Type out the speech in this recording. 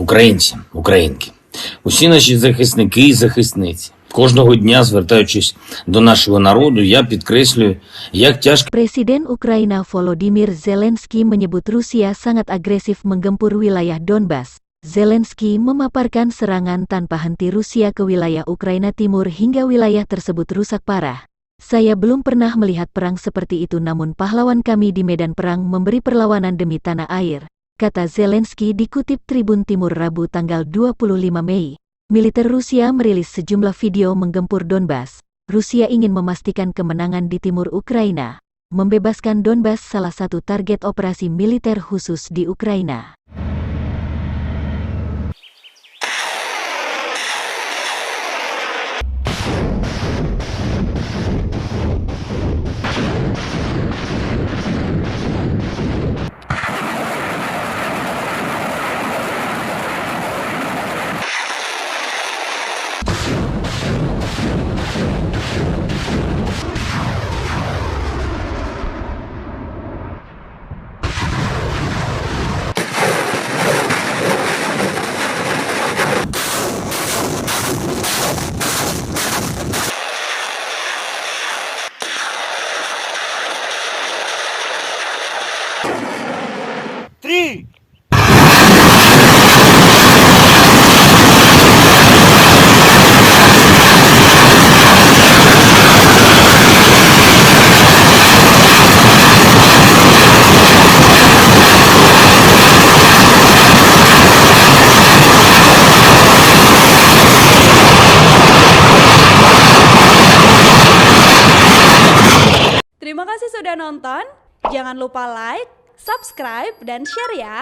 Українці, українки, усі наші захисники і захисниці. Кожного дня, звертаючись до нашого народу, я підкреслюю, як тяжко Presiden Ukraina Volodymyr Zelensky menyebut Rusia sangat agresif menggempur wilayah Donbas. Zelensky memaparkan serangan tanpa henti Rusia ke wilayah Ukraina Timur hingga wilayah tersebut rusak parah. Saya belum pernah melihat perang seperti itu, namun pahlawan kami di medan perang memberi perlawanan demi tanah air, kata Zelensky dikutip Tribun Timur Rabu tanggal 25 Mei. Militer Rusia merilis sejumlah video menggempur Donbas. Rusia ingin memastikan kemenangan di timur Ukraina. Membebaskan Donbas salah satu target operasi militer khusus di Ukraina. Три! Terima kasih sudah nonton. Jangan lupa like, subscribe, dan share ya.